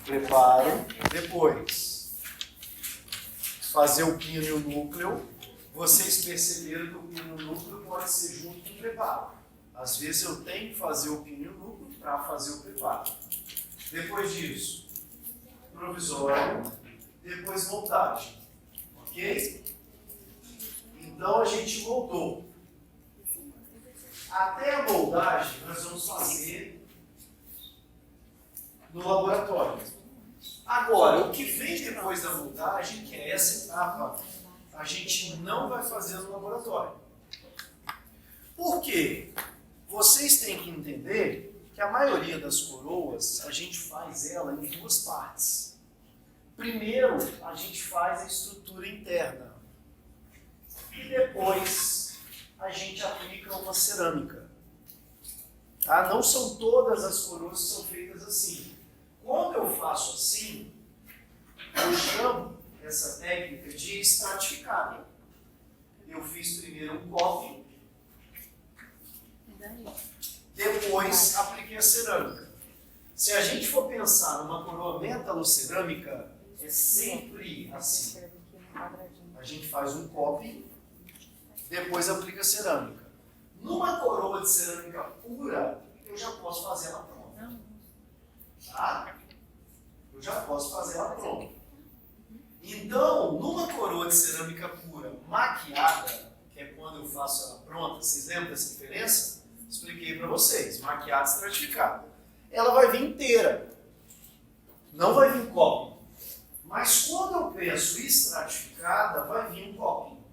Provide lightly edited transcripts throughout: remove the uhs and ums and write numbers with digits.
Preparo. Depois, fazer o pino e o núcleo. Vocês perceberam que o pino e o núcleo pode ser junto com o preparo. Às vezes eu tenho que fazer o pino e o núcleo para fazer o preparo. Depois disso, provisório. Depois montagem. Ok? Então a gente moldou. Até a moldagem nós vamos fazer no laboratório. Agora, o que vem depois da moldagem, que é essa etapa, a gente não vai fazer no laboratório. Por quê? Vocês têm que entender que a maioria das coroas, a gente faz ela em duas partes. Primeiro, a gente faz a estrutura interna. E depois, a gente aplica uma cerâmica. Tá? Não são todas as coroas que são feitas assim. Quando eu faço assim, eu chamo essa técnica de estratificado. Eu fiz primeiro um copo, depois apliquei a cerâmica. Se a gente for pensar numa coroa metalocerâmica, é sempre assim. A gente faz um copo, depois aplica a cerâmica. Numa coroa de cerâmica pura, eu já posso fazer ela pronta. Tá? Eu já posso fazer ela pronta. Então, numa coroa de cerâmica pura maquiada, que é quando eu faço ela pronta, vocês lembram dessa diferença? Expliquei para vocês, maquiada e estratificada. Ela vai vir inteira, não vai vir copo. Mas quando eu penso estratificada, vai vir um copinho.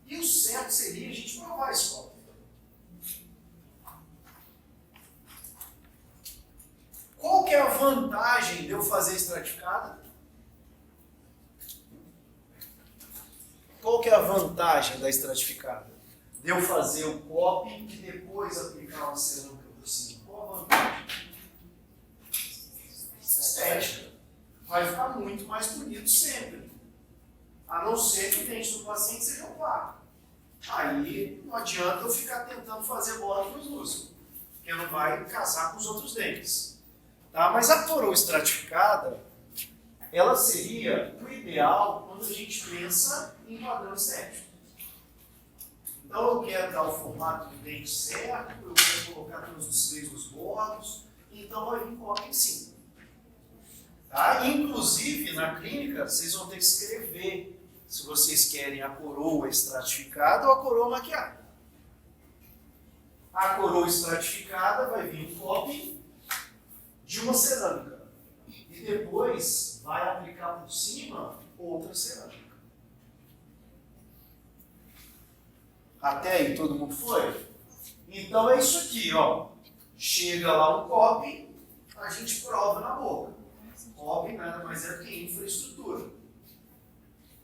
E o certo seria a gente provar esse copo. Qual que é a vantagem de eu fazer estratificada? Qual que é a vantagem da estratificada? De eu fazer o copo e depois aplicar uma cerâmica por cima. Qual a vantagem? Estética. Vai ficar muito mais bonito sempre. A não ser que o dente do paciente seja opaco. Aí não adianta eu ficar tentando fazer bola com os músculos, porque não vai casar com os outros dentes. Tá? Mas a coroa estratificada, ela seria o ideal quando a gente pensa em padrão estético. Então eu quero dar o formato do dente certo, eu quero colocar todos os três nos bordos, então vai vir copo em cima. Tá? Inclusive, na clínica, vocês vão ter que escrever se vocês querem a coroa estratificada ou a coroa maquiada. A coroa estratificada vai vir um copo de uma cerâmica. E depois vai aplicar por cima outra cerâmica. Até aí todo mundo foi? Então é isso aqui, ó. Chega lá um copo, a gente prova na boca. Copo nada mais é do que infraestrutura.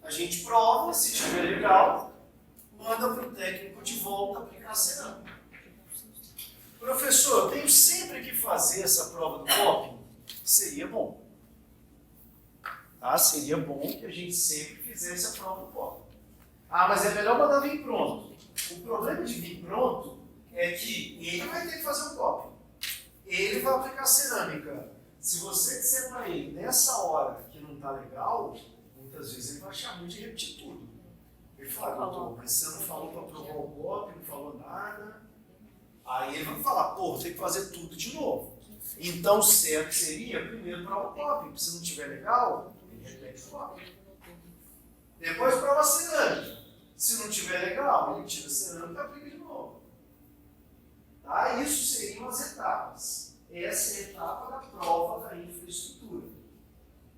A gente prova, se estiver legal, manda para o técnico de volta aplicar a cerâmica. Professor, eu tenho sempre que fazer essa prova do copo? Seria bom. Tá? Seria bom que a gente sempre fizesse a prova do copo. Ah, mas é melhor mandar vir pronto. O problema de vir pronto é que ele vai ter que fazer um copo. Ele vai aplicar cerâmica. Se você disser para ele, nessa hora que não está legal, muitas vezes ele vai achar muito de repetir tudo. Ele fala, doutor, mas você não falou para provar o copo, não falou nada. Aí ele vai falar, pô, tem que fazer tudo de novo. Então o certo seria primeiro provar o copo. Se não estiver legal, ele repete o copo. Depois prova a cerâmica. Se não estiver legal, ele tira a cerâmica e aplica de novo. Tá? Isso seriam as etapas. Essa é a etapa da prova da infraestrutura.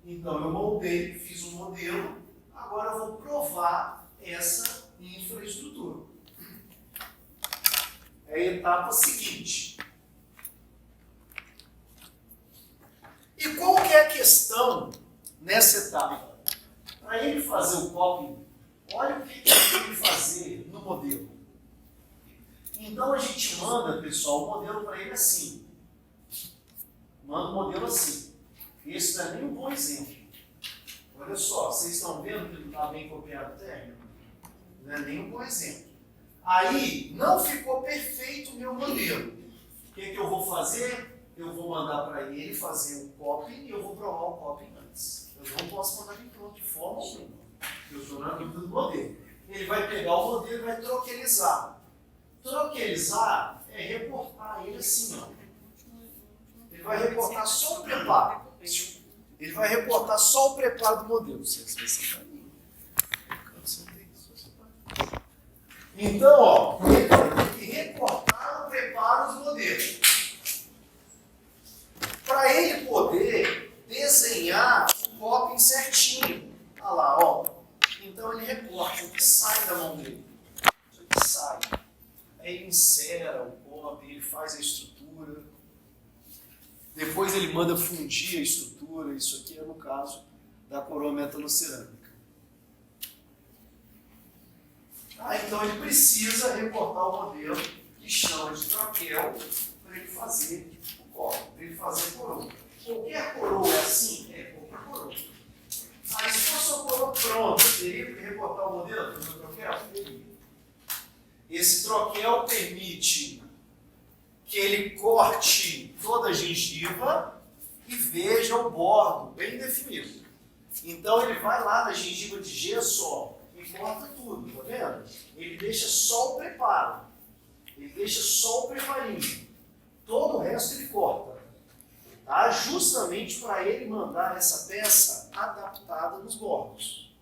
Então eu moldei, fiz um modelo, agora eu vou provar essa infraestrutura. É a etapa seguinte. E qual que é a questão nessa etapa? Para ele fazer o copy, olha o que ele tem que fazer no modelo. Então a gente manda, pessoal, o modelo para ele assim. Manda o modelo assim. Esse não é nem um bom exemplo. Olha só, vocês estão vendo que não está bem copiado o término? Não é nem um bom exemplo. Aí, não ficou perfeito o meu modelo. O que eu vou fazer? eu vou mandar para ele fazer o copy e eu vou provar o copy antes. Eu não posso mandar vir pronto de forma alguma. Eu estou na dúvida do modelo. Ele vai pegar o modelo e vai troquelizar. Troquelizar é reportar ele assim, ó. Ele vai reportar só o preparo. Ele vai reportar só o preparo do modelo. Então, ó, ele vai ter que reportar o preparo do modelo. Para ele poder desenhar o copy certinho. Olha lá, ó. Então ele recorta o que sai da mão dele. O que sai. Aí ele insera o copy, ele faz a estrutura. Depois ele manda fundir a estrutura. Isso aqui é no caso da coroa metanocerâmica. Então ele precisa recortar o modelo que chama de troquel para ele fazer o copy, para ele fazer a coroa. Qualquer coroa é assim? É, qualquer coroa. Aí se fosse uma coroa pronta, teria que recortar o modelo do troquel? Esse troquel permite que ele corte toda a gengiva e veja o bordo bem definido. Então ele vai lá na gengiva de gesso, ó, e corta tudo, tá vendo? Ele deixa só o preparo. Ele deixa só o preparinho. Todo o resto ele corta. Tá? Justamente para ele mandar essa peça adaptada nos bordos.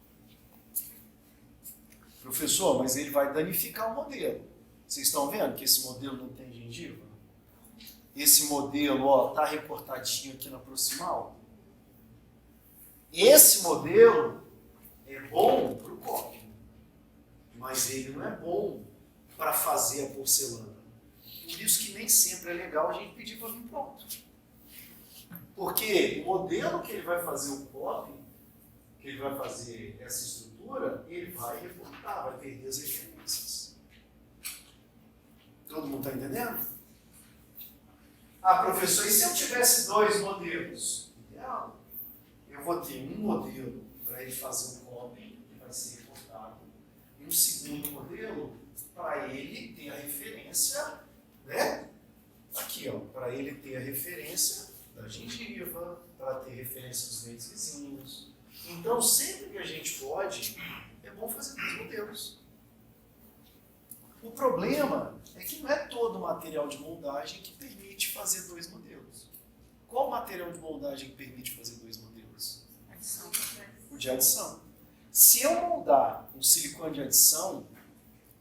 Professor, mas ele vai danificar o modelo. Vocês estão vendo que esse modelo não tem gengiva? Esse modelo, ó, tá recortadinho aqui na proximal. Esse modelo é bom para o copy, mas ele não é bom para fazer a porcelana. Por isso que nem sempre é legal a gente pedir para vir pronto. Porque o modelo que ele vai fazer o copy, que ele vai fazer essa estrutura, ele vai recortar, vai perder as referências. Todo mundo está entendendo? Ah, professor, e se eu tivesse dois modelos? Ideal. Eu vou ter um modelo para ele fazer um copy, que vai ser recortado, e um segundo modelo para ele ter a referência, né? Aqui, ó, para ele ter a referência da gengiva, para ter referência dos dentes vizinhos. Então, sempre que a gente pode, é bom fazer dois modelos. O problema é que não é todo material de moldagem que permite fazer dois modelos. Qual material de moldagem que permite fazer dois modelos? Adição. O de adição. Se eu moldar um silicone de adição,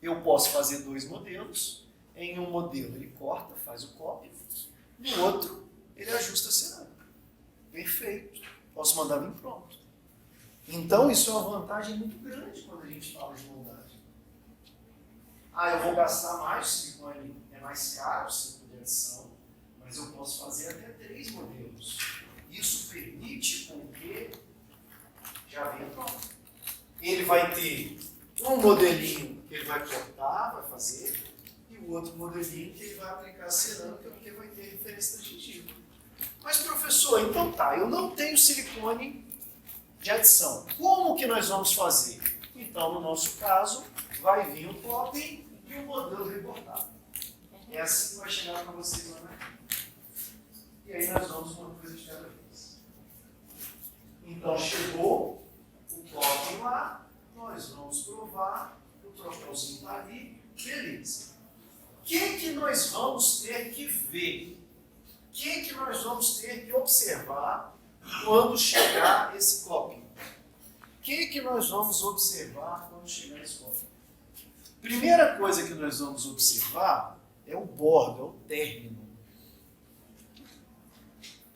eu posso fazer dois modelos. Em um modelo ele corta, faz o copy. No outro, ele ajusta a cerâmica. Perfeito. Posso mandar vir pronto. Então, isso é uma vantagem muito grande quando a gente fala de moldagem. Ah, eu vou gastar mais, o silicone é mais caro, o silicone de adição, mas eu posso fazer até 3 modelos. Isso permite com que já venha pronto. Ele vai ter um modelinho que ele vai cortar, vai fazer, e o outro modelinho que ele vai aplicar a cerâmica, porque vai ter referência da gengiva. Mas, professor, então tá, eu não tenho silicone de adição. Como que nós vamos fazer? Então, no nosso caso, vai vir o copy e o modelo recortado. É assim que vai chegar para vocês lá na frente. E aí nós vamos uma coisa de cada vez. Então, chegou o copy lá, nós vamos provar, o troféuzinho está ali, beleza. O que nós vamos ter que ver? O que nós vamos ter que observar quando chegar esse copy? O que nós vamos observar quando chegar esse copy? Primeira coisa que nós vamos observar é o bordo, é o término.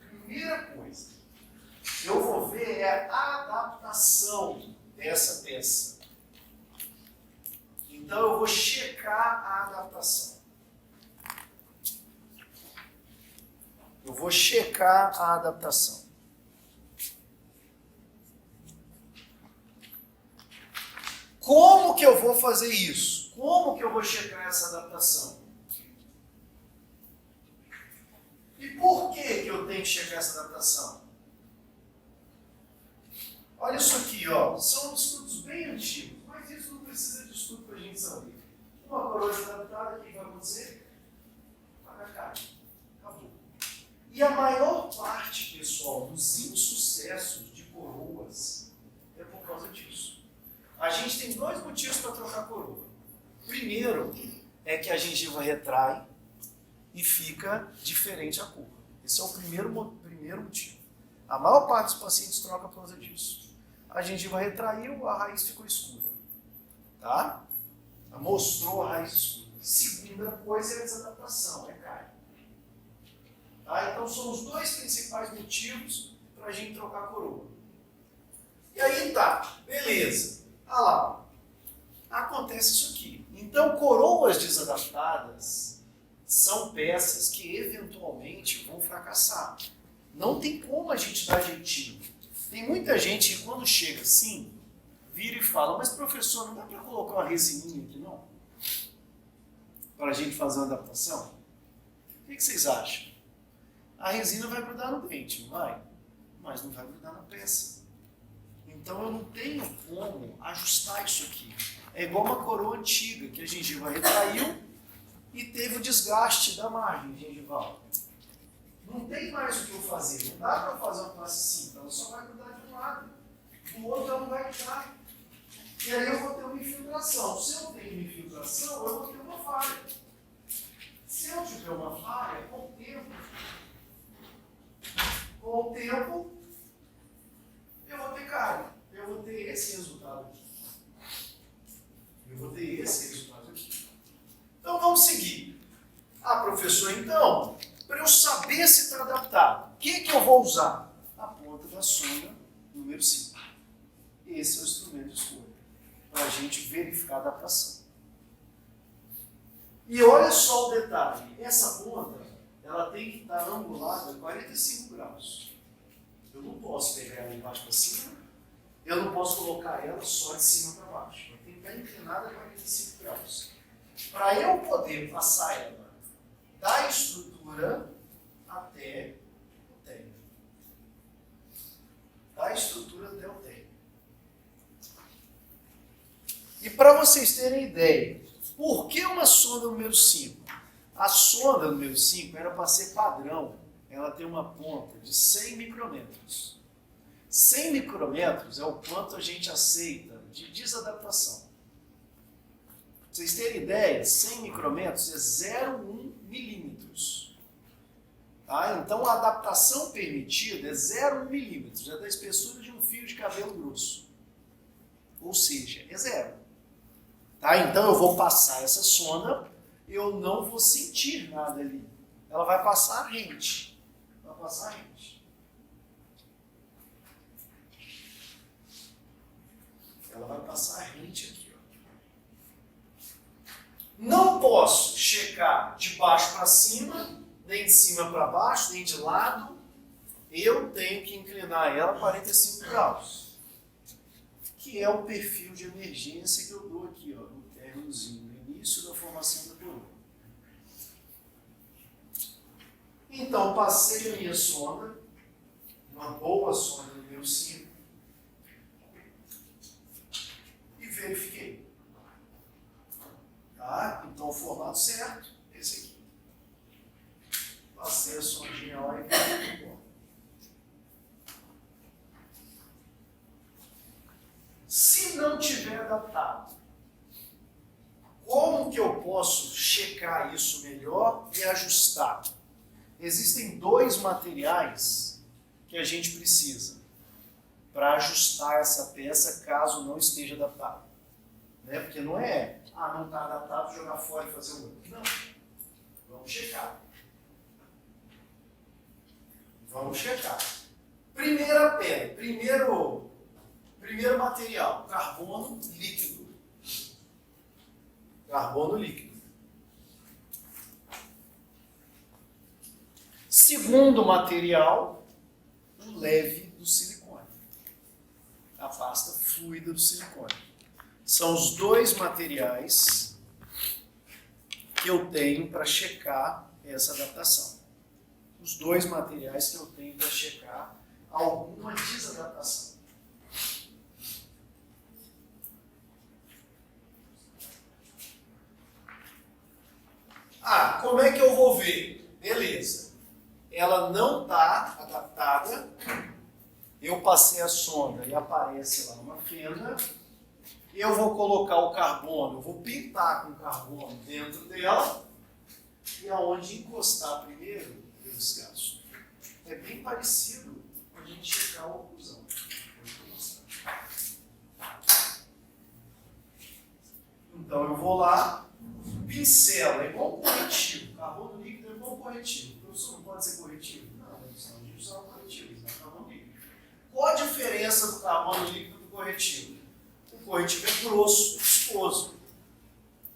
Primeira coisa, eu vou ver é a adaptação dessa peça. Então eu vou checar a adaptação. Eu vou checar a adaptação. Como que eu vou fazer isso? Como que eu vou checar essa adaptação? E por que eu tenho que checar essa adaptação? Olha isso aqui, ó. São estudos bem antigos, mas isso não precisa de estudo para a gente saber. Uma coroa adaptada, o que vai acontecer? Vai cair. Acabou. E a maior parte, pessoal, dos insucessos de coroas é por causa disso. A gente tem dois motivos para trocar coroa. Primeiro é que a gengiva retrai e fica diferente a cor. Esse é o primeiro motivo. A maior parte dos pacientes troca por causa disso. A gengiva retraiu, a raiz ficou escura. Tá? Mostrou a raiz escura. Segunda coisa é a desadaptação, é cárie. Tá? Então são os dois principais motivos para a gente trocar a coroa. E aí tá, beleza. Olha lá, acontece isso aqui. Então coroas desadaptadas são peças que eventualmente vão fracassar. Não tem como a gente dar jeitinho. Tem muita gente que quando chega assim, vira e fala, mas professor, não dá para colocar uma resininha aqui não? Para a gente fazer uma adaptação? O que vocês acham? A resina vai grudar no dente, não vai? Mas não vai grudar na peça. Então eu não tenho como ajustar isso aqui. É igual uma coroa antiga, que a gengiva retraiu e teve o desgaste da margem gengival. Não tem mais o que eu fazer. Não dá para fazer uma classe simples. Ela só vai grudar de um lado. Do outro ela não vai grudar. E aí eu vou ter uma infiltração. Se eu tenho uma infiltração, eu vou ter uma falha. Se eu tiver uma falha, com o tempo, eu vou ter cárie. Eu vou ter esse resultado aqui. Então vamos seguir. Ah, professor, então, para eu saber se está adaptado, o que eu vou usar? A ponta da sonda número 5. Esse é o instrumento de escolha, para a gente verificar a adaptação. E olha só o detalhe, essa ponta, ela tem que estar angulada a 45 graus. Eu não posso pegar ela de baixo para cima, eu não posso colocar ela só de cima para baixo. Ela tem que estar inclinada a 45 graus. Para eu poder passar ela da estrutura até o término. E para vocês terem ideia, por que uma sonda número 5? A sonda número 5 era para ser padrão. Ela tem uma ponta de 100 micrômetros. 100 micrômetros é o quanto a gente aceita de desadaptação. Para vocês terem ideia, 100 micrômetros é 0,1 milímetros. Tá? Então a adaptação permitida é 0,1 milímetros, é da espessura de um fio de cabelo grosso. Ou seja, é zero. Tá? Então eu vou passar essa sonda, eu não vou sentir nada ali. Ela vai passar rente. Ela vai passar rente aqui. Ó. Não posso checar de baixo para cima, nem de cima para baixo, nem de lado. Eu tenho que inclinar ela 45 graus. Que é o perfil de emergência que eu dou aqui, ó, no términozinho, no início da formação da coroa. Então, passei a minha sonda, uma boa sonda número 5, e verifiquei. Tá? Então, o formato certo, esse aqui. Passei a sondinha lá e verifiquei. Se não tiver adaptado, como que eu posso checar isso melhor e ajustar? Existem dois materiais que a gente precisa para ajustar essa peça caso não esteja adaptado. Né? Porque não é, não está adaptado, jogar fora e fazer o outro. Não. Vamos checar. Primeira pele, primeiro material, carbono líquido. Segundo material, o leve do silicone. A pasta fluida do silicone. São os dois materiais que eu tenho para checar essa adaptação. Os dois materiais que eu tenho para checar alguma desadaptação. Como é que eu vou ver? Beleza. ela não está adaptada, eu passei a sonda e aparece lá uma fenda, eu vou colocar o carbono, eu vou pintar com carbono dentro dela, e aonde encostar primeiro, eu desgasto. É bem parecido com a gente chegar à oclusão. Então eu vou lá, pincelo, é igual corretivo. Carbono líquido é igual corretivo. O professor não pode ser corretivo? Não, a gente usa corretivo, não é carbono líquido. Qual a diferença do carbono líquido do corretivo? O corretivo é grosso, é viscoso.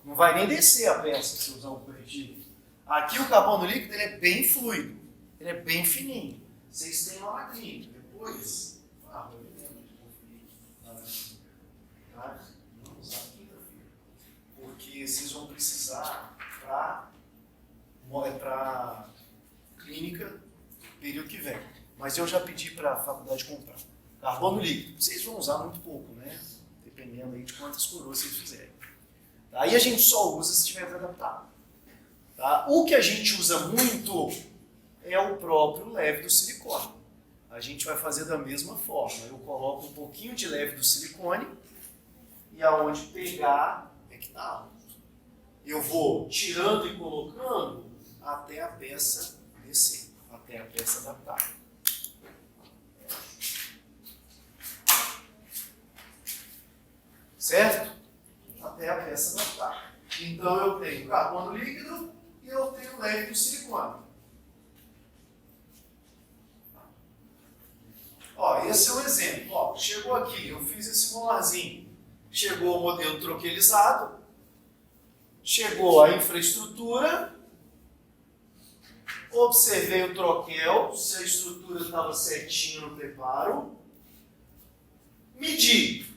Não vai nem descer a peça se usar um corretivo. Aqui o carbono líquido ele é bem fluido, ele é bem fininho. Vocês têm lá na clínica. Depois, eu lembro de conferir lá na clínica. Tá? Vamos usar quinta-feira. Porque vocês vão precisar para clínica período que vem. Mas eu já pedi para a faculdade comprar. Carbono líquido. Vocês vão usar muito pouco, né? Dependendo aí de quantas coroas vocês fizerem. Aí a gente só usa se tiver adaptado. Tá? O que a gente usa muito é o próprio leve do silicone. A gente vai fazer da mesma forma. Eu coloco um pouquinho de leve do silicone e aonde pegar é que está alto. Eu vou tirando e colocando até a peça descer, até a peça adaptar. Certo? Até a peça adaptar. Então eu tenho carbono líquido e eu tenho leve do silicone. Ó, esse é um exemplo. Ó, chegou aqui, eu fiz esse molarzinho. Chegou o modelo troquelizado. Chegou a infraestrutura. Observei o troquel, se a estrutura estava certinha no preparo. Medi.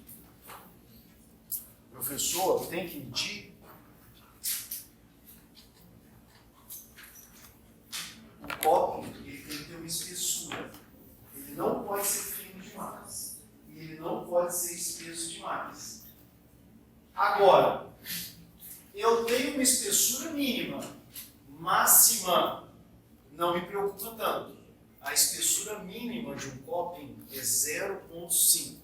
Professor, tem que medir? O copo ele tem que ter uma espessura. Ele não pode ser fino demais. E ele não pode ser espesso demais. Agora, eu tenho uma espessura mínima, máxima, não me preocupa tanto. A espessura mínima de um coping é 0,5.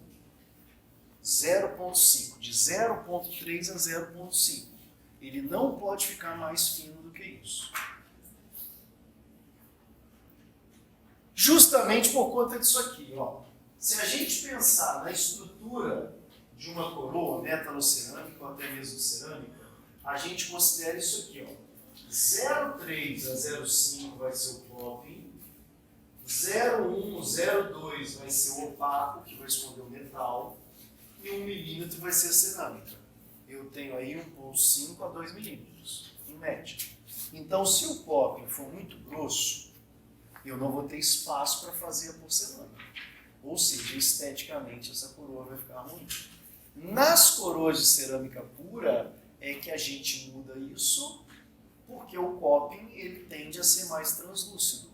0,5, de 0,3 a 0,5. Ele não pode ficar mais fino do que isso. Justamente por conta disso aqui, ó. Se a gente pensar na estrutura de uma coroa metalocerâmica ou até mesmo cerâmica, a gente considera isso aqui, ó. 0,3 a 0,5 vai ser o coping, 0,1, 0,2 vai ser o opaco, que vai esconder o metal, e 1 milímetro vai ser a cerâmica. Eu tenho aí 1,5 a 2 milímetros, em média. Então, se o coping for muito grosso, eu não vou ter espaço para fazer a porcelana. Ou seja, esteticamente essa coroa vai ficar ruim. Nas coroas de cerâmica pura é que a gente muda isso, porque o coping ele tende a ser mais translúcido.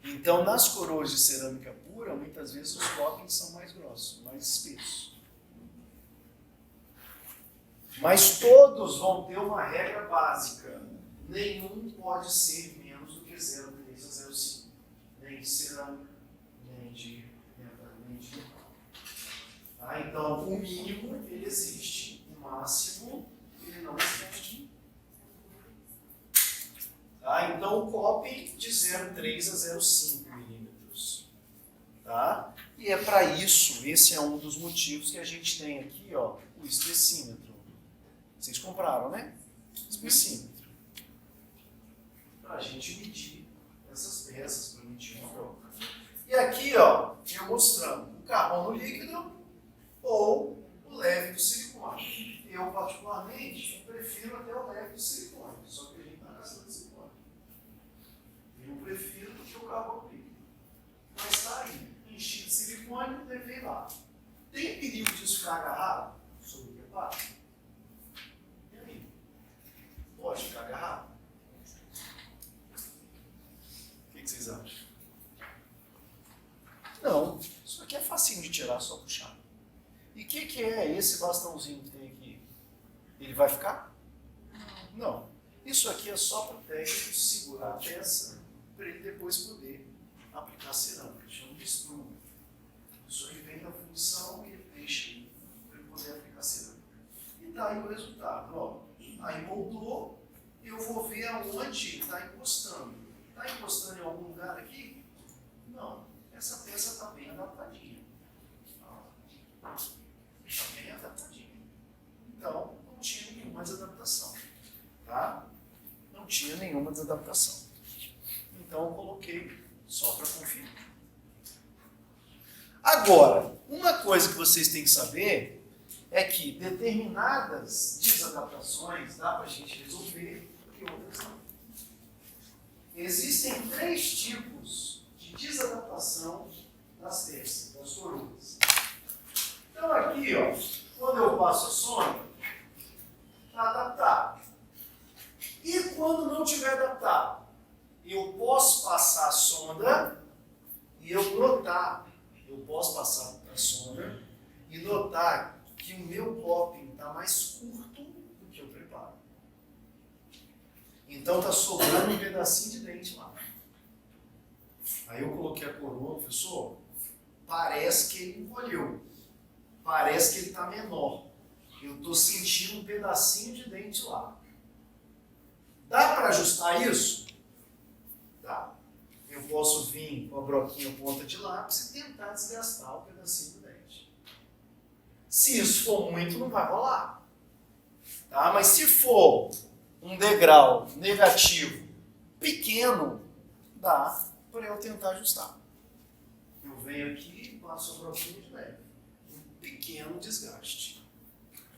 Então, nas coroas de cerâmica pura, muitas vezes os copings são mais grossos, mais espessos. Mas todos vão ter uma regra básica. Nenhum pode ser menos do que 0,3 a 0,5. Nem de cerâmica, nem de metal. Tá? Então, o mínimo ele existe, o máximo ele não existe. Tá? Então, o coping de 0,3 a 0,5 milímetros. Tá? E é para isso, esse é um dos motivos que a gente tem aqui, ó, o espessímetro. Vocês compraram, né? Espessímetro. Para a gente medir essas peças, para medir uma prova. E aqui, ó, eu mostrando o carbono líquido ou o leve do silicone. Eu, particularmente, prefiro até o leve do silicone, só que a gente está gastando silicone. Eu prefiro do que o carbono líquido. Mas está aí, enchi de silicone, levei lá. Tem perigo disso ficar agarrado sobre o preparo? E aí? Pode ficar agarrado? O que vocês acham? Não, isso aqui é facinho de tirar, só puxar. E o que é esse bastãozinho que tem aqui? Ele vai ficar? Não. Isso aqui é só para o técnico segurar a peça para ele depois poder aplicar cerâmica. Chama de estrume. Isso aí vem da fundição e ele deixa aí para ele poder aplicar cerâmica. E daí o resultado, ó. Aí moldou, eu vou ver aonde está encostando. Está encostando em algum lugar aqui? Não. Essa peça está bem adaptadinha. Está bem adaptadinha. Então, não tinha nenhuma desadaptação. Tá? Não tinha nenhuma desadaptação. Então, eu coloquei só para conferir. Agora, uma coisa que vocês têm que saber é que determinadas desadaptações dá para a gente resolver e outras não. Existem 3 tipos de desadaptação das peças, das coroas. Então aqui, ó, quando eu passo a sonda, está adaptado. E quando não estiver adaptado, eu posso passar a sonda e eu notar, eu posso passar a sonda e notar que o meu coping está mais curto do que eu preparo. Então está sobrando um pedacinho de dente lá. Aí eu coloquei a coroa, professor, parece que ele encolheu. Parece que ele está menor. Eu estou sentindo um pedacinho de dente lá. Dá para ajustar isso? Dá. Eu posso vir com a broquinha ponta de lápis e tentar desgastar o pedacinho do dente. Se isso for muito, não vai rolar. Tá? Mas se for um degrau negativo pequeno, dá para eu tentar ajustar. Eu venho aqui e passo a broquinha de leve. Um pequeno desgaste.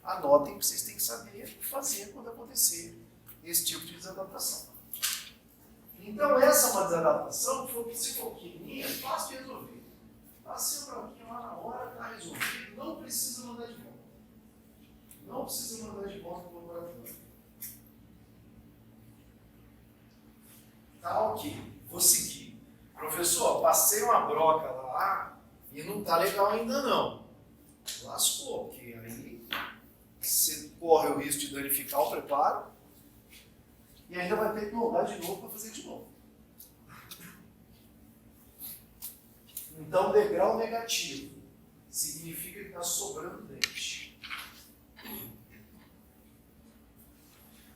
Anotem que vocês têm que saber o que fazer quando acontecer esse tipo de desadaptação. Então essa é uma desadaptação que, se for pequenininha, é fácil de resolver. Passei a broquinha lá na hora, está resolvido, não precisa mandar de volta. Não precisa mandar de volta para o laboratório. Tá ok, vou seguir. Professor, passei uma broca lá e não está legal ainda não. Lascou, porque aí você corre o risco de danificar o preparo e ainda vai ter que moldar de novo para fazer de novo. Então, degrau negativo significa que está sobrando dente.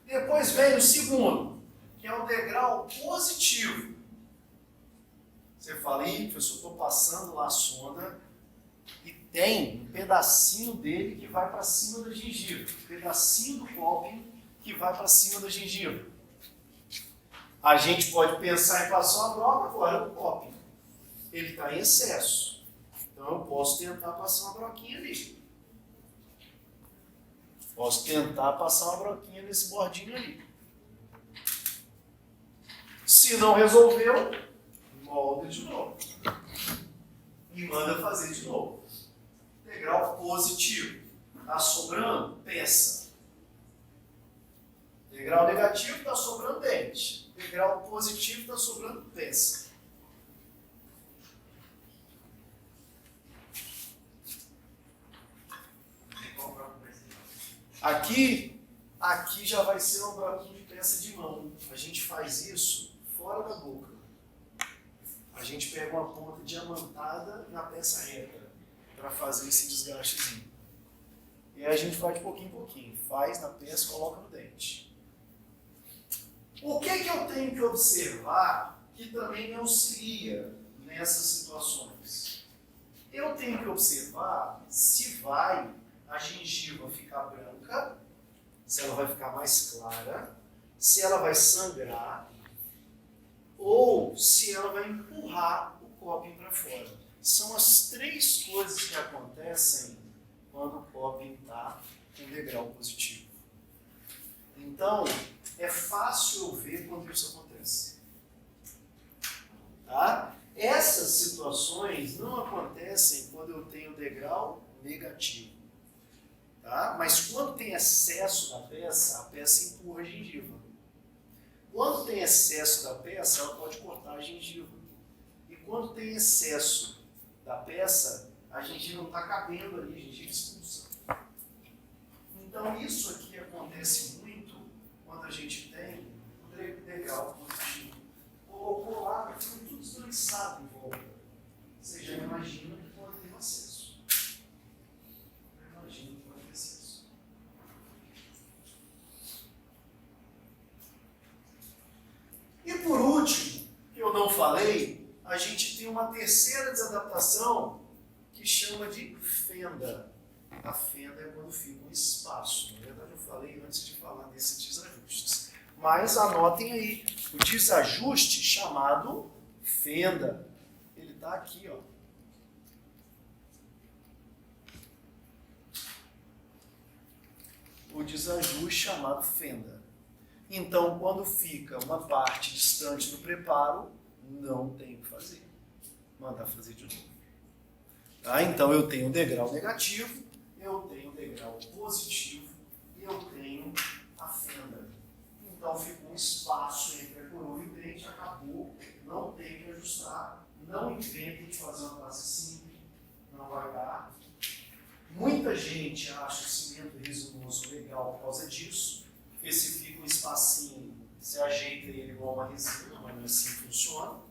Depois vem o segundo, que é o degrau positivo. Você fala, professor, estou passando lá a sonda e tem um pedacinho dele que vai para cima da gengiva, um pedacinho do coping que vai para cima da gengiva. A gente pode pensar em passar uma broca agora no coping. Ele está em excesso. Então eu posso tentar passar uma broquinha ali. Posso tentar passar uma broquinha nesse bordinho ali. Se não resolveu, molda de novo. E manda fazer de novo. Degrau positivo. Está sobrando? Peça. Degrau negativo, está sobrando dente. Degrau positivo, está sobrando peça. Aqui já vai ser um broquinho de peça de mão. A gente faz isso fora da boca. A gente pega uma ponta diamantada na peça reta para fazer esse desgastezinho. E aí a gente vai de pouquinho em pouquinho. Faz na peça e coloca no dente. O que eu tenho que observar que também me auxilia nessas situações? Eu tenho que observar se vai a gengiva ficar branca, se ela vai ficar mais clara, se ela vai sangrar ou se ela vai empurrar o coping para fora. São as 3 coisas que acontecem quando o coping está com degrau positivo. Então, é fácil eu ver quando isso acontece. Tá? Essas situações não acontecem quando eu tenho degrau negativo. Tá? Mas quando tem excesso da peça, a peça empurra a gengiva. Quando tem excesso da peça, ela pode cortar a gengiva. E quando tem excesso da peça, a gengiva não está cabendo ali, a gengiva expulsa. Então isso aqui acontece muito quando a gente tem um degrau positivo. Colocou lá água fica tudo esbranquiçado em volta. Você já imagina que pode ter acesso. Imagina que pode ter acesso. E por último, que eu não falei, a gente tem uma terceira desadaptação que chama de fenda. A fenda é quando fica um espaço. Na verdade, eu falei antes de falar desses desajustes. Mas anotem aí, o desajuste chamado fenda. Ele está aqui, ó. O desajuste chamado fenda. Então, quando fica uma parte distante do preparo, não tem o que fazer. Mandar fazer de novo. Tá? Então, eu tenho um degrau negativo, eu tenho um degrau positivo e eu tenho a fenda. Então, fica um espaço entre a coroa e o dente, acabou, não tem que ajustar, não inventem de fazer uma classe simples, não vai dar. Muita gente acha o cimento resinoso legal por causa disso, porque se fica um espacinho, você ajeita ele igual uma resina, mas não é assim que funciona.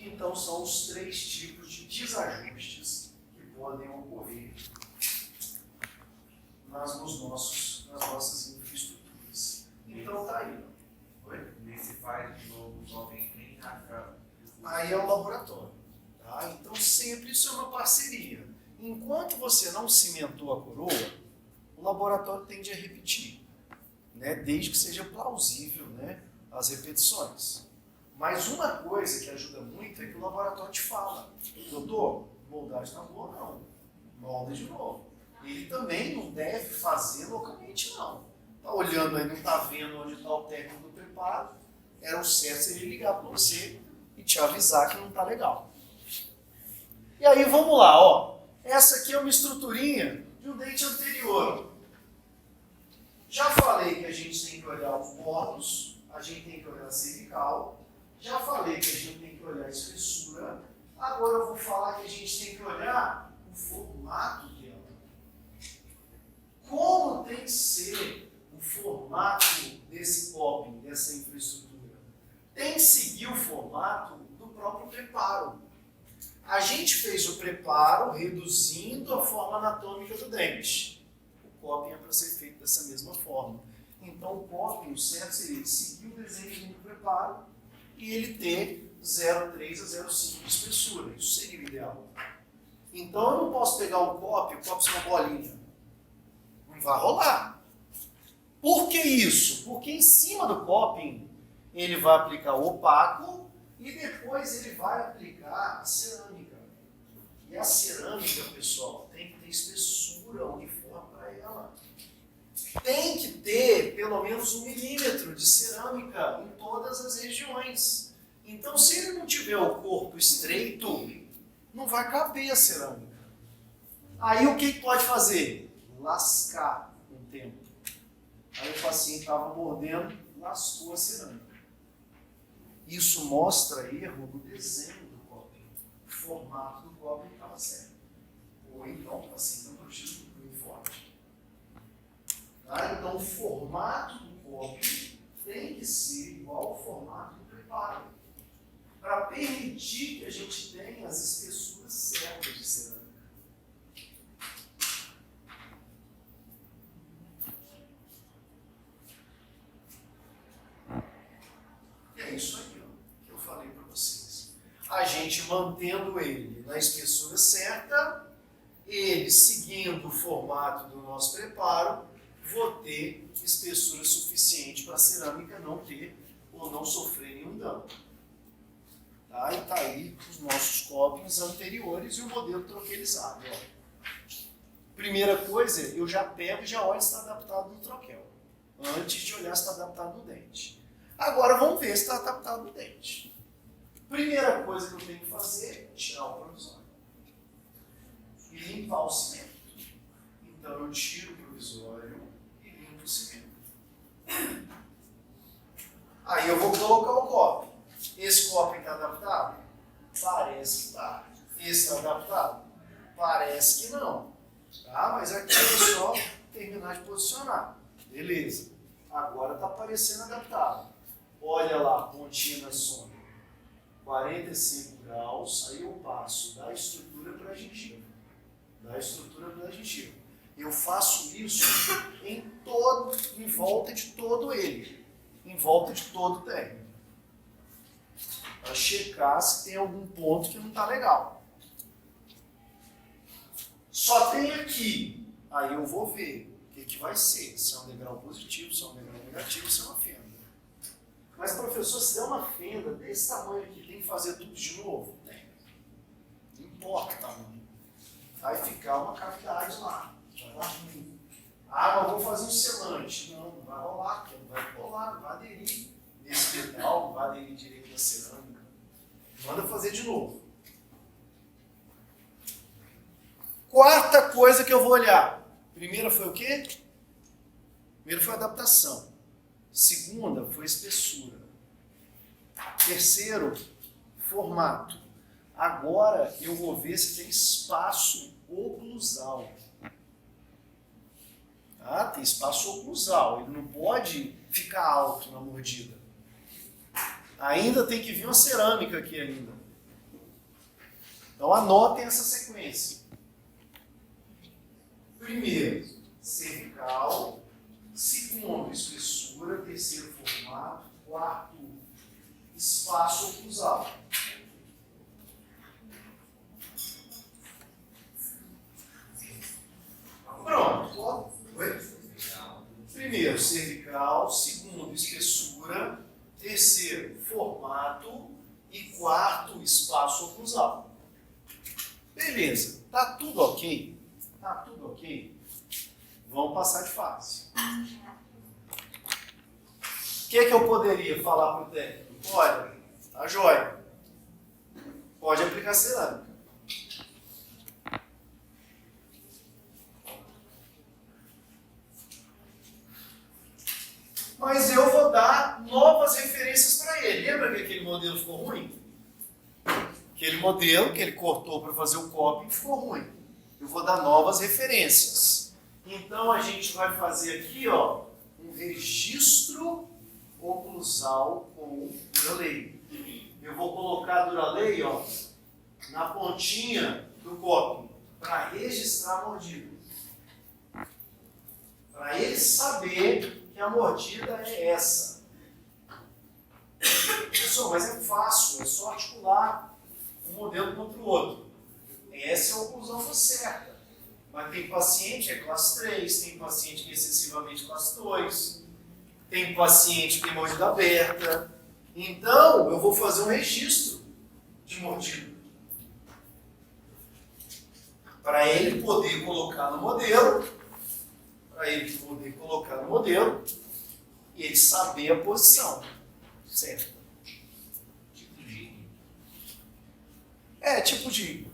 Então, são os 3 tipos de desajustes que podem ocorrer nas nossas infraestruturas. Então, tá aí. Oi? Nesse faz de novo, jovem nem nada. Aí é o laboratório. Tá? Então, sempre isso é uma parceria. Enquanto você não cimentou a coroa, o laboratório tende a repetir, né? Desde que seja plausível, né, as repetições. Mas uma coisa que ajuda muito é que o laboratório te fala: doutor, moldagem está boa, não. Molda de novo. Ele também não deve fazer loucamente, não. Está olhando aí, não está vendo onde está o técnico do preparo. Era o certo se ele ligar para você e te avisar que não está legal. E aí vamos lá, ó. Essa aqui é uma estruturinha de um dente anterior. Já falei que a gente tem que olhar os bordos, a gente tem que olhar a cervical. Já falei que a gente tem que olhar a espessura. Agora eu vou falar que a gente tem que olhar o formato dela. Como tem que ser o formato desse coping, dessa infraestrutura? Tem que seguir o formato do próprio preparo. A gente fez o preparo reduzindo a forma anatômica do dente. O coping é para ser feito dessa mesma forma. Então o coping, o certo seria seguir o desenho do preparo e ele ter 0,3 a 0,5 de espessura. Isso seria o ideal. Então eu não posso pegar um coping, o coping é uma bolinha. Não vai rolar. Por que isso? Porque em cima do coping ele vai aplicar o opaco e depois ele vai aplicar a cerâmica. E a cerâmica, pessoal, tem que ter espessura uniforme para ela. Tem que ter pelo menos 1 milímetro de cerâmica em todas as regiões. Então, se ele não tiver o corpo estreito, não vai caber a cerâmica. Aí o que pode fazer? Lascar um tempo. Aí o paciente estava mordendo, lascou a cerâmica. Isso mostra erro no desenho do coping. O formato do coping estava certo. Ou então o paciente não precisa muito forte. Tá? Então o formato do coping tem que ser igual ao formato do preparo. Para permitir que a gente tenha as espessuras certas de cerâmica. E é isso aí, ó, que eu falei para vocês. A gente mantendo ele na espessura certa, ele seguindo o formato do nosso preparo, vou ter espessura suficiente para a cerâmica não ter ou não sofrer nenhum dano. Tá? E está aí os nossos copings anteriores e o modelo troquelizado. Ó. Primeira coisa, eu já pego e já olho se está adaptado no troquel, antes de olhar se está adaptado no dente. Agora vamos ver se está adaptado no dente. Primeira coisa que eu tenho que fazer é tirar o provisório e limpar o cimento. Então eu tiro o provisório e limpo o cimento. Aí eu vou colocar o copo. Esse copo está adaptado? Parece que está. Esse está adaptado? Parece que não. Tá? Mas aqui é só terminar de posicionar. Beleza. Agora está parecendo adaptado. Olha lá, pontinha na sombra. 45 graus, aí eu passo da estrutura para a gengiva. Da estrutura para a gengiva. Eu faço isso em volta de todo ele. Em volta de todo o término. Para checar se tem algum ponto que não está legal. Só tem aqui. Aí eu vou ver o que vai ser. Se é um degrau positivo, se é um degrau negativo, se é uma fenda. Mas, professor, se der uma fenda desse tamanho aqui, tem que fazer tudo de novo? Tem. Não importa o tamanho. Vai ficar uma cavidade lá. Vai dar ruim. Ah, mas vou fazer um selante. Não, não vai rolar, porque não vai colar, não vai aderir nesse metal, não vai aderir direito na cerâmica. Manda fazer de novo. Quarta coisa que eu vou olhar. Primeira foi o quê? Primeiro foi a adaptação. Segunda foi espessura. Terceiro, formato. Agora eu vou ver se tem espaço oclusal. Tá? Tem espaço oclusal. Ele não pode ficar alto na mordida. Ainda tem que vir uma cerâmica aqui ainda. Então anotem essa sequência. Primeiro, cervical. Segundo, espessura. Terceiro, formato. Quarto, espaço oclusal. Pronto. Primeiro, cervical. Segundo, espessura. Terceiro, formato. E quarto, espaço oclusal. Beleza. Tá tudo ok? Tá tudo ok? Vamos passar de fase. O que eu poderia falar para o técnico? Olha, tá jóia. Pode aplicar cerâmica. Mas eu vou dar novas referências para ele. Lembra que aquele modelo ficou ruim? Aquele modelo que ele cortou para fazer o copy ficou ruim. Eu vou dar novas referências. Então a gente vai fazer aqui, ó, um registro oclusal com Duralay. Eu vou colocar Duralay, ó, na pontinha do copy para registrar a mordida. Para ele saber que a mordida é essa. Pessoal, mas é fácil, é só articular um modelo contra o outro. Essa é a oclusão certa. Mas tem paciente que é classe 3, tem paciente que é excessivamente classe 2, tem paciente que tem mordida aberta. Então, eu vou fazer um registro de mordida. Para ele poder colocar no modelo, e ele saber a posição. Certo? Tipo de... É, tipo de...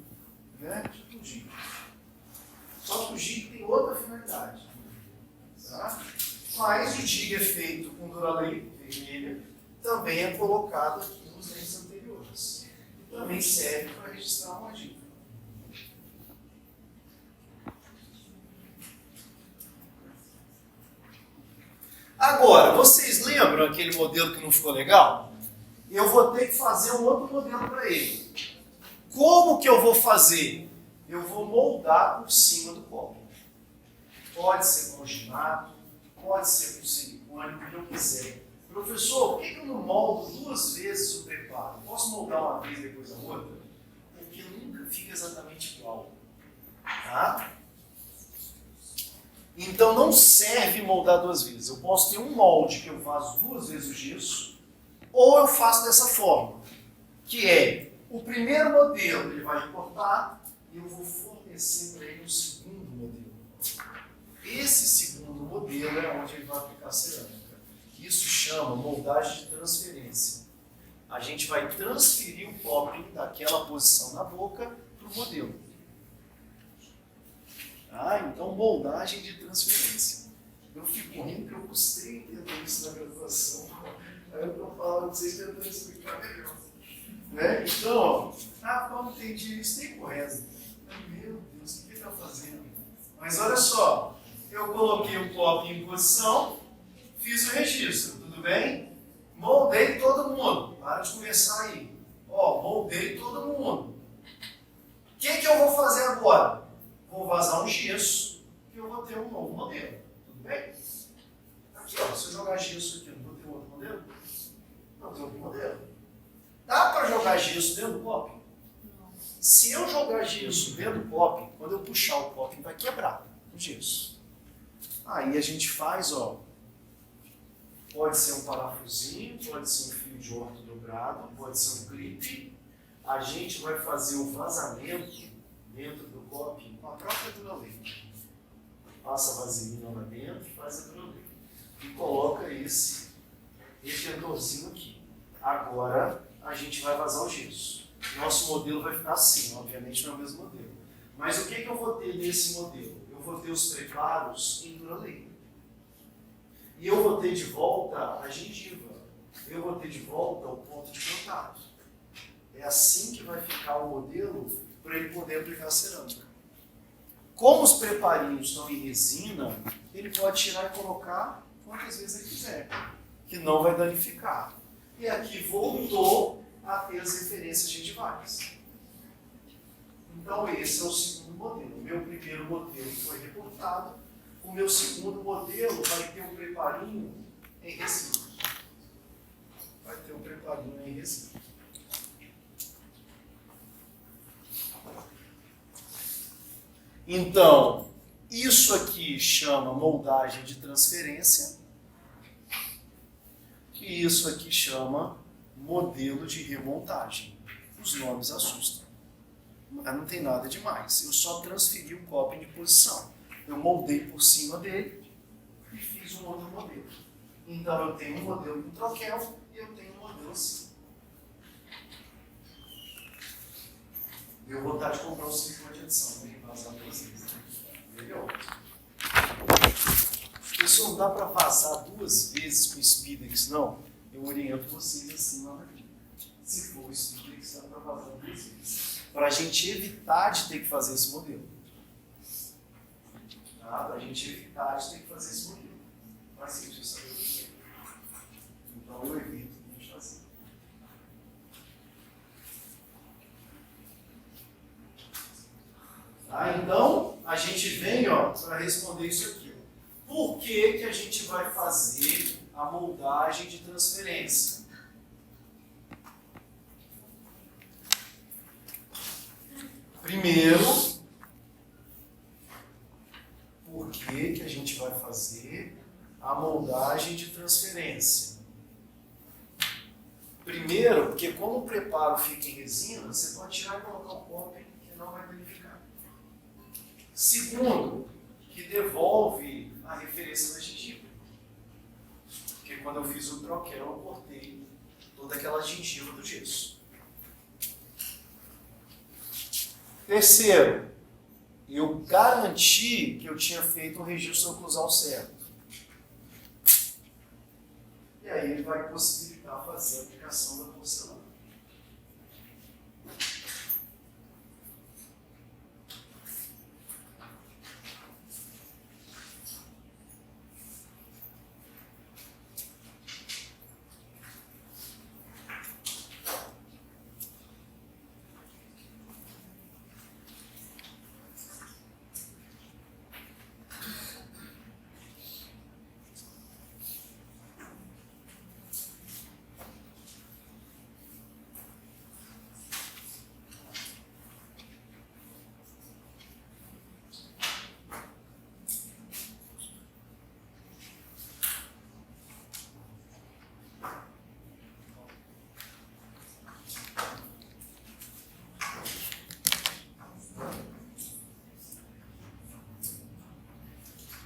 Né? Tipo de... Só que o jig tem outra finalidade. Tá? Mas o jig é feito com Duralay vermelha, também é colocado aqui nos dentes anteriores. E também serve para registrar uma mordida. Agora, vocês lembram aquele modelo que não ficou legal? Eu vou ter que fazer um outro modelo para ele. Como que eu vou fazer? Eu vou moldar por cima do copo. Pode ser com alginato, pode ser com silicone, o que eu quiser. Professor, por que eu não moldo 2 vezes o preparo? Posso moldar uma vez e depois a outra? Porque nunca fica exatamente igual. Tá? Então não serve moldar 2 vezes. Eu posso ter um molde que eu faço 2 vezes o gesso, ou eu faço dessa forma, que é o primeiro modelo ele vai importar e eu vou fornecer para ele um segundo modelo. Esse segundo modelo é onde ele vai aplicar cerâmica. Isso chama moldagem de transferência. A gente vai transferir o topping daquela posição na boca para o modelo. Ah, então moldagem de transferência. Eu fico rindo que eu custei entender isso na graduação. Aí eu estou falando, vocês tentando explicar melhor. Né? Então, não entendi isso, tem correto. Meu Deus, o que ele está fazendo? Mas olha só, eu coloquei o copo em posição, fiz o registro, tudo bem? Moldei todo mundo. Para de começar aí. Ó, moldei todo mundo. O que eu vou fazer agora? Vou vazar um gesso e eu vou ter um novo modelo. Tudo bem? Aqui, ó, se eu jogar gesso aqui, eu não vou ter outro modelo? Não, tem outro modelo. Dá para jogar gesso dentro do pop? Não. Se eu jogar gesso dentro do pop, quando eu puxar o pop, vai quebrar o gesso. Aí a gente faz, ó, pode ser um parafusinho, pode ser um fio de orto dobrado, pode ser um clipe. A gente vai fazer o vazamento dentro do copo com a própria Duralex. Passa a vaselina lá dentro, faz a Duralex. E coloca esse retentorzinho aqui. Agora a gente vai vazar o gesso. Nosso modelo vai ficar assim, obviamente não é o mesmo modelo. Mas o que eu vou ter nesse modelo? Eu vou ter os preparos em Duralex. E eu vou ter de volta a gengiva. Eu vou ter de volta o ponto de contato. É assim que vai ficar o modelo para ele poder aplicar cerâmica. Como os preparinhos estão em resina, ele pode tirar e colocar quantas vezes ele quiser, que não vai danificar. E aqui voltou a ter as referências gengivais. Então esse é o segundo modelo. O meu primeiro modelo foi reportado. O meu segundo modelo vai ter um preparinho em resina. Vai ter um preparinho em resina. Então, isso aqui chama moldagem de transferência. E isso aqui chama modelo de remontagem. Os nomes assustam. Mas não tem nada demais. Eu só transferi o copo de posição. Eu moldei por cima dele e fiz um outro modelo. Então eu tenho um modelo com troquel e eu tenho um modelo assim. Eu vou vontade de comprar o ciclo de adição, tem que vazar duas vezes. Entendeu? Isso não dá para vazar duas vezes com o Speedex, não. Eu oriento vocês assim lá na vida. Se for o Speedex, dá para vazar duas vezes. Para a gente evitar de ter que fazer esse modelo. Tá? Para a gente evitar de ter que fazer esse modelo. Faz sentido saber o que é. Então eu evito a gente fazer. Tá? Então, a gente vem para responder isso aqui. Por que a gente vai fazer a moldagem de transferência? Primeiro, por que a gente vai fazer a moldagem de transferência? Primeiro, porque como o preparo fica em resina, você pode tirar e colocar um copo que não vai danificar. Segundo, que devolve a referência da gengiva. Porque quando eu fiz o troquel, eu cortei toda aquela gengiva do gesso. Terceiro, eu garanti que eu tinha feito o registro oclusal certo. E aí ele vai possibilitar fazer a aplicação da porcelana.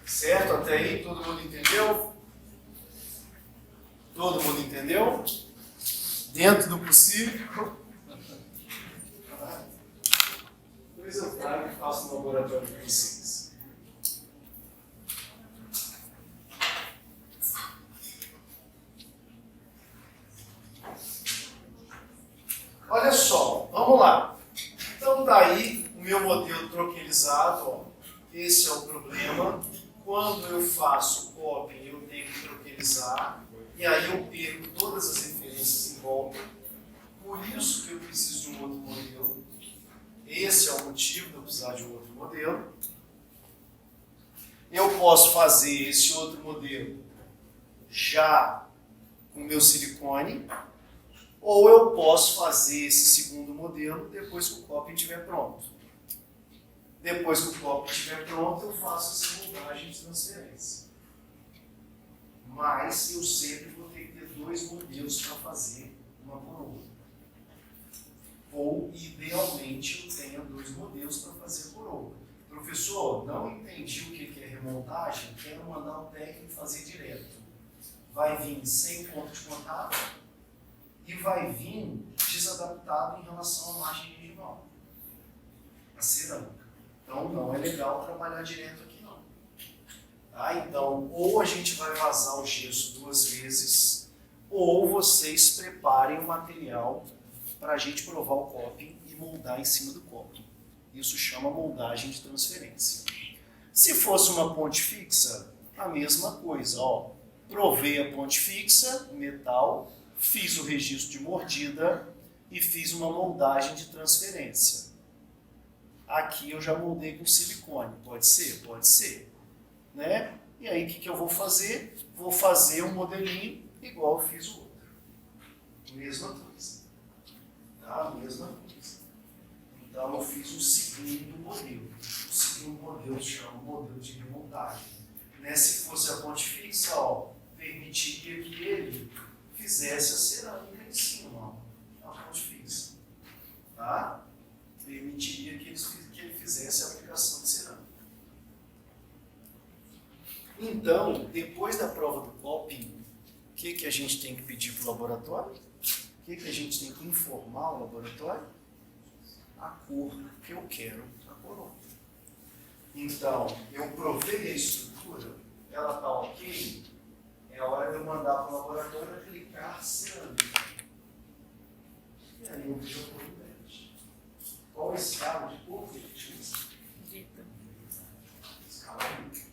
Certo? Até aí todo mundo entendeu? Todo mundo entendeu? Dentro do possível? Depois eu trago e faço no laboratório para vocês. Olha só, vamos lá. Então daí o meu modelo troquelizado, ó, esse é o problema. quando eu faço copy, eu tenho que troquelizar, e aí eu perco todas as referências em volta. Por isso que eu preciso de um outro modelo. Esse é o motivo de eu precisar de um outro modelo. Eu posso fazer esse outro modelo já com o meu silicone, ou eu posso fazer esse segundo modelo depois que o copy estiver pronto. Depois que o copy estiver pronto, eu faço essa moldagem de transferência. Mas eu sempre vou ter que ter dois modelos para fazer uma coroa. Ou, idealmente, eu tenha dois modelos para fazer coroa. Professor, não entendi o que é remontagem, quero mandar o técnico fazer direto. Vai vir sem ponto de contato e vai vir desadaptado em relação à margem original, a cerâmica. Então, não é legal trabalhar direto aqui, não. Tá? Então, ou a gente vai vazar o gesso 2 vezes, ou vocês preparem o material para a gente provar o coping e moldar em cima do coping. Isso chama moldagem de transferência. Se fosse uma ponte fixa, a mesma coisa. Ó, provei a ponte fixa, metal, fiz o registro de mordida e fiz uma moldagem de transferência. Aqui eu já moldei com silicone. Pode ser? Pode ser. Né? E aí o que eu vou fazer? Vou fazer um modelinho igual eu fiz o outro. Mesma coisa. Tá? Mesma coisa. Então eu fiz um segundo modelo. O segundo modelo chama modelo de remontagem. Né? Se fosse a ponte fixa, ó, permitiria que ele fizesse a cerâmica em cima, ó, a ponte fixa. Tá? Permitiria que ele fizesse a aplicação de cerâmica. Então, depois da prova do coping, o que a gente tem que pedir para o laboratório? O que a gente tem que informar o laboratório? A cor que eu quero a coroa. Então, eu provei a estrutura, ela está ok, é hora de eu mandar para o laboratório aplicar cerâmica. E aí eu vejo a cor do LED. Qual a escala de cor que a gente usa? Escala 1.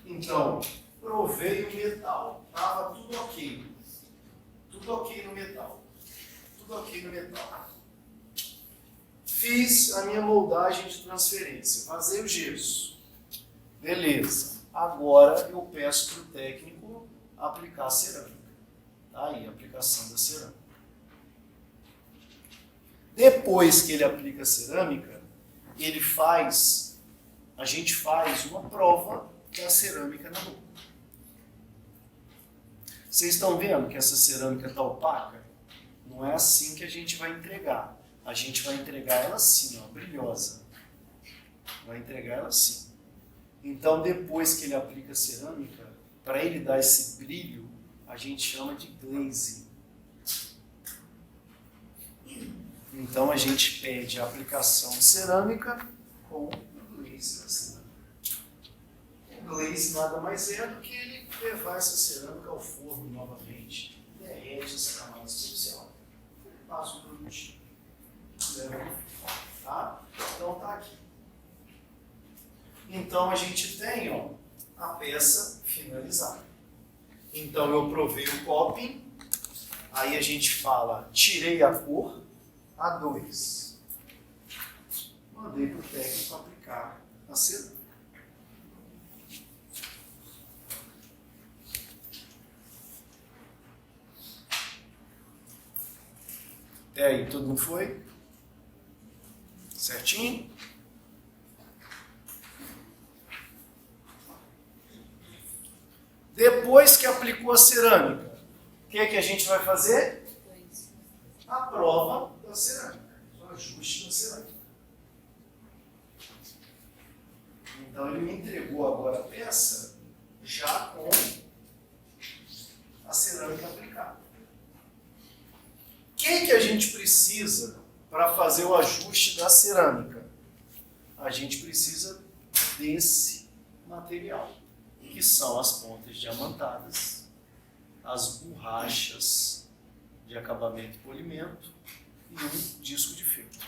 Então, provei o metal, estava tudo ok. Tudo ok no metal. Tudo ok no metal. Fiz a minha moldagem de transferência, vazei o gesso. Beleza. Agora eu peço para o técnico aplicar a cerâmica. Tá aí a aplicação da cerâmica. Depois que ele aplica a cerâmica, a gente faz uma prova da cerâmica na boca. Vocês estão vendo que essa cerâmica está opaca? Não é assim que a gente vai entregar. A gente vai entregar ela assim, ó, brilhosa. Vai entregar ela assim. Então, depois que ele aplica a cerâmica, para ele dar esse brilho, a gente chama de glaze. Então, a gente pede a aplicação de cerâmica com o glaze da cerâmica. O glaze nada mais é do que ele levar essa cerâmica ao forno novamente, derrete essa camada superficial, passa o produtinho, leva no forno, tá? Então tá aqui. Então a gente tem, ó, a peça finalizada. Então eu provei o coping, aí a gente fala, tirei a cor, A2. Mandei para o técnico aplicar a cerâmica. Até aí, tudo não foi? Certinho? Depois que aplicou a cerâmica, o que a gente vai fazer? A prova da cerâmica, o ajuste da cerâmica. Então ele me entregou agora a peça já com a cerâmica aplicada. O que a gente precisa para fazer o ajuste da cerâmica? A gente precisa desse material, que são as pontas diamantadas, as borrachas de acabamento e polimento e um disco de feltro.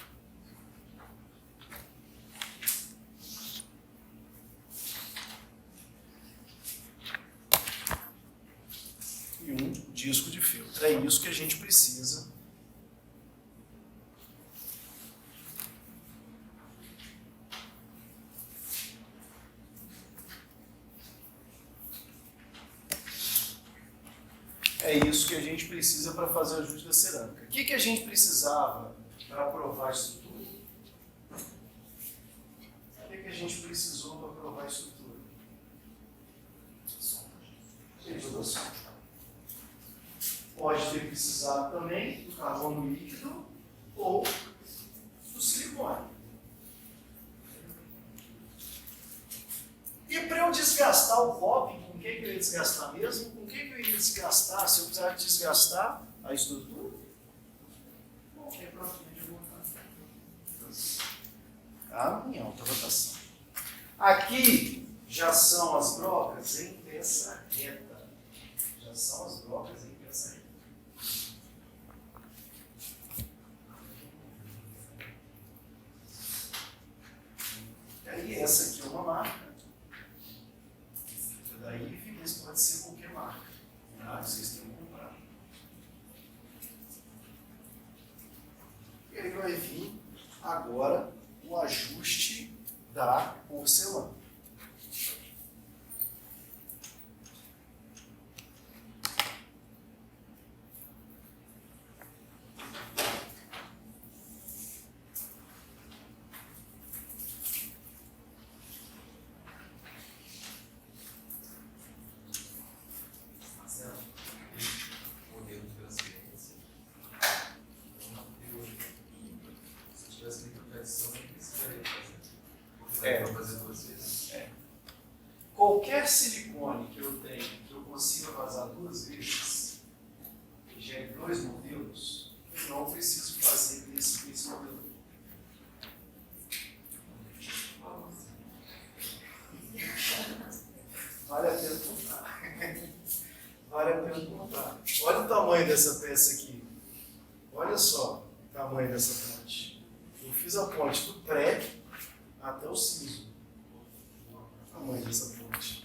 disco de filtro. É isso que a gente precisa. É isso que a gente precisa para fazer o ajuste da cerâmica. O que a gente precisava para aprovar isso tudo? O que a gente precisou para aprovar isso tudo? Pode ter precisado também do carbono líquido ou do silicone. E para eu desgastar o popping, com o que eu ia desgastar mesmo? Com o que eu ia desgastar? Se eu precisar desgastar a estrutura? Bom, é propriamente de montar. Tá? Em alta rotação. Aqui já são as brocas em peça reta. Já são as brocas em peça reta. E aí essa aqui é uma marca. Daí isso pode ser qualquer marca. Tá? Vocês têm que comprar. E aí vai vir agora o ajuste da porcelana. Modelo de transferência. Se tivesse feito a petição, nem precisaria fazer. Para fazer duas vezes. Qualquer silicone que eu tenha, que eu consiga vazar duas vezes, que gere dois modelos, eu não preciso fazer esse modelo. Vale a pena comprar. Vale a pena comprar. Olha o tamanho dessa peça aqui. Olha só o tamanho dessa ponte. Eu fiz a ponte do prédio até o siso. O tamanho dessa ponte.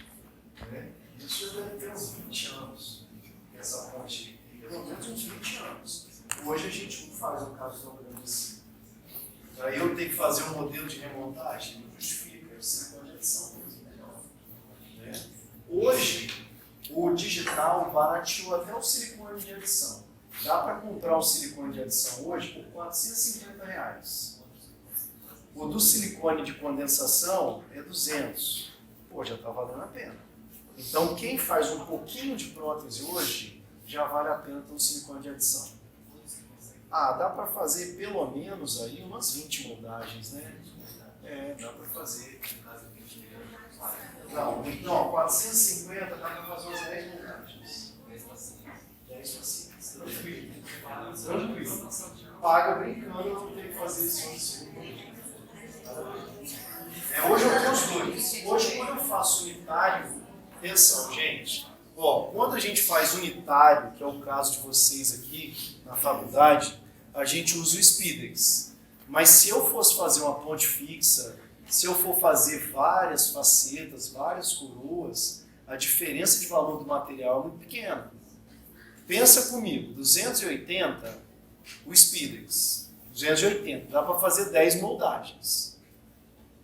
Isso já deve ter uns 20 anos. Essa ponte, pelo menos uns 20 anos. Hoje a gente não faz um caso tão grande assim. Aí eu tenho que fazer um modelo de remontagem, não justifica, você pode adição mesmo. Hoje, o digital barateou até o silicone de adição. Dá para comprar um silicone de adição hoje por R$450. O do silicone de condensação é 200. Pô, já está valendo a pena. Então, quem faz um pouquinho de prótese hoje, já vale a pena ter um silicone de adição. Dá para fazer pelo menos aí umas 20 moldagens, né? Dá para fazer. Não, 450 dá para fazer umas 10 montagens. 10 facinhas. Tranquilo. Paga brincando, eu não tenho que fazer isso. Hoje eu tenho os dois. Hoje, quando eu faço unitário, atenção, gente. Quando a gente faz unitário, que é o caso de vocês aqui na faculdade, a gente usa o Spidex. Mas se eu fosse fazer uma ponte fixa, se eu for fazer várias facetas, várias coroas, a diferença de valor do material é muito pequena. Pensa comigo, 280, o Spidex. 280, dá para fazer 10 moldagens.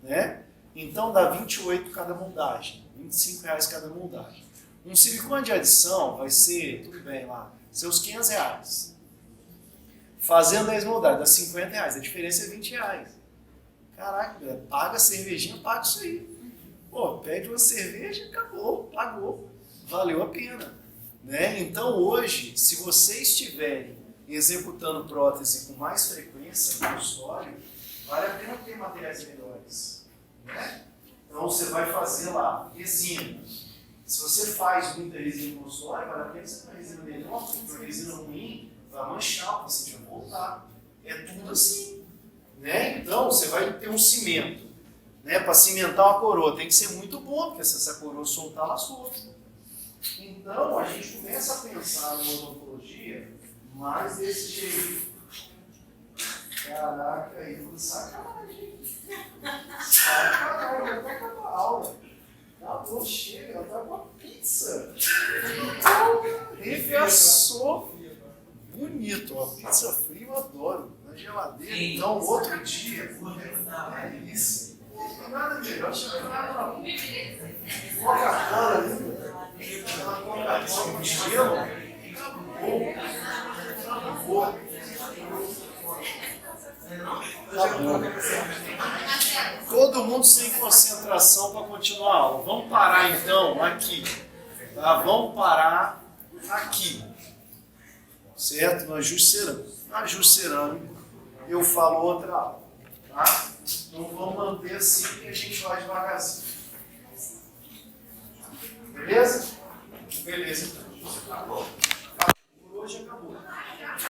Né? Então dá 28 cada moldagem, R$25 cada moldagem. Um silicone de adição vai ser, tudo bem lá, seus R$500. Fazendo 10 moldagens, dá R$50, a diferença é R$20. Caraca, paga a cervejinha, paga isso aí. Pede uma cerveja, acabou, pagou, valeu a pena. Né? Então hoje, se vocês estiverem executando prótese com mais frequência no consultório, vale a pena ter materiais melhores. Né? Então você vai fazer lá, resina. Se você faz muita resina no consultório, vale a pena você ter uma resina melhor, porque uma resina ruim vai manchar, o paciente vai voltar. É tudo assim. Né? Então você vai ter um cimento. Né? Para cimentar uma coroa tem que ser muito bom, porque se essa coroa soltar, ela solta. Então a gente começa a pensar na odontologia mais desse jeito. Caraca, aí tudo sacanagem. Sacanagem, vai até acabar a aula. Acabou, chega, ela tá com a pizza. Regaçou. Bonito, ó. Pizza fria eu adoro. Na geladeira, então, outro dia. É isso. Não tem nada melhor. Chega nada não. Coca-Cola ali. Aquela Coca-Cola com gelo. Acabou. Acabou. Todo mundo sem concentração para continuar a aula. Vamos parar então aqui. Tá? Vamos parar aqui. Certo? No ajuste cerâmico. No ajuste cerâmico eu falo outra aula. Tá? Então vamos manter assim que a gente vai devagarzinho. Beleza? Beleza então. Acabou. Por hoje acabou.